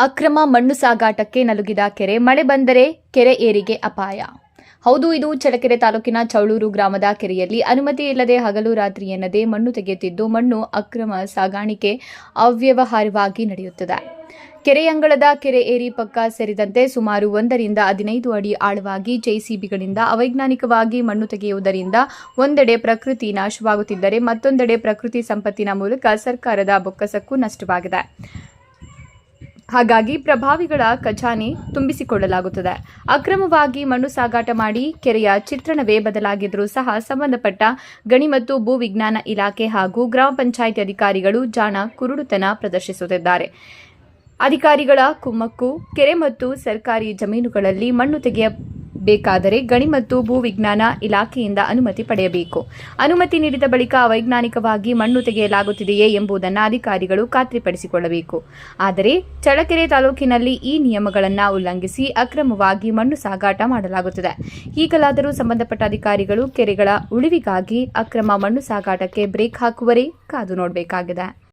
ಅಕ್ರಮ ಮಣ್ಣು ಸಾಗಾಟಕ್ಕೆ ನಲುಗಿದ ಕೆರೆ. ಮಳೆ ಬಂದರೆ ಕೆರೆ ಏರಿಗೆ ಅಪಾಯ. ಹೌದು, ಇದು ಚಳ್ಳಕೆರೆ ತಾಲೂಕಿನ ಚೌಳೂರು ಗ್ರಾಮದ ಕೆರೆಯಲ್ಲಿ ಅನುಮತಿ ಇಲ್ಲದೆ ಹಗಲು ರಾತ್ರಿ ಎನ್ನದೇ ಮಣ್ಣು ತೆಗೆಯುತ್ತಿದ್ದು, ಮಣ್ಣು ಅಕ್ರಮ ಸಾಗಾಣಿಕೆ ಅವ್ಯವಹಾರವಾಗಿ ನಡೆಯುತ್ತದೆ. ಕೆರೆಯಂಗಳದ ಕೆರೆ ಏರಿ ಪಕ್ಕ ಸೇರಿದಂತೆ ಸುಮಾರು 1 ರಿಂದ 15 ಅಡಿ ಆಳವಾಗಿ ಜೆಸಿಬಿಗಳಿಂದ ಅವೈಜ್ಞಾನಿಕವಾಗಿ ಮಣ್ಣು ತೆಗೆಯುವುದರಿಂದ ಒಂದೆಡೆ ಪ್ರಕೃತಿ ನಾಶವಾಗುತ್ತಿದ್ದರೆ, ಮತ್ತೊಂದೆಡೆ ಪ್ರಕೃತಿ ಸಂಪತ್ತಿನ ಮೂಲಕ ಸರ್ಕಾರದ ಬೊಕ್ಕಸಕ್ಕೂ ನಷ್ಟವಾಗಿದೆ. ಹಾಗಾಗಿ ಪ್ರಭಾವಿಗಳ ಖಜಾನೆ ತುಂಬಿಸಿಕೊಳ್ಳಲಾಗುತ್ತದೆ. ಅಕ್ರಮವಾಗಿ ಮಣ್ಣು ಸಾಗಾಟ ಮಾಡಿ ಕೆರೆಯ ಚಿತ್ರಣವೇ ಬದಲಾಗಿದ್ದರೂ ಸಹ ಸಂಬಂಧಪಟ್ಟ ಗಣಿ ಮತ್ತು ಭೂ ವಿಜ್ಞಾನ ಇಲಾಖೆ ಹಾಗೂ ಗ್ರಾಮ ಪಂಚಾಯಿತಿ ಅಧಿಕಾರಿಗಳು ಜಾಣ ಕುರುಡುತನ ಪ್ರದರ್ಶಿಸುತ್ತಿದ್ದಾರೆ. ಅಧಿಕಾರಿಗಳ ಕುಮ್ಮಕ್ಕು. ಕೆರೆ ಮತ್ತು ಸರ್ಕಾರಿ ಜಮೀನುಗಳಲ್ಲಿ ಮಣ್ಣು ತೆಗೆಯಬೇಕಾದರೆ ಗಣಿ ಮತ್ತು ಭೂ ವಿಜ್ಞಾನ ಇಲಾಖೆಯಿಂದ ಅನುಮತಿ ಪಡೆಯಬೇಕು. ಅನುಮತಿ ನೀಡಿದ ಬಳಿಕ ಅವೈಜ್ಞಾನಿಕವಾಗಿ ಮಣ್ಣು ತೆಗೆಯಲಾಗುತ್ತಿದೆಯೇ ಎಂಬುದನ್ನು ಅಧಿಕಾರಿಗಳು ಖಾತ್ರಿಪಡಿಸಿಕೊಳ್ಳಬೇಕು. ಆದರೆ ಚಳ್ಳಕೆರೆ ತಾಲೂಕಿನಲ್ಲಿ ಈ ನಿಯಮಗಳನ್ನು ಉಲ್ಲಂಘಿಸಿ ಅಕ್ರಮವಾಗಿ ಮಣ್ಣು ಸಾಗಾಟ ಮಾಡಲಾಗುತ್ತದೆ. ಈಗಲಾದರೂ ಸಂಬಂಧಪಟ್ಟ ಅಧಿಕಾರಿಗಳು ಕೆರೆಗಳ ಉಳಿವಿಗಾಗಿ ಅಕ್ರಮ ಮಣ್ಣು ಸಾಗಾಟಕ್ಕೆ ಬ್ರೇಕ್ ಹಾಕುವರೇ ಕಾದು ನೋಡಬೇಕಾಗಿದೆ.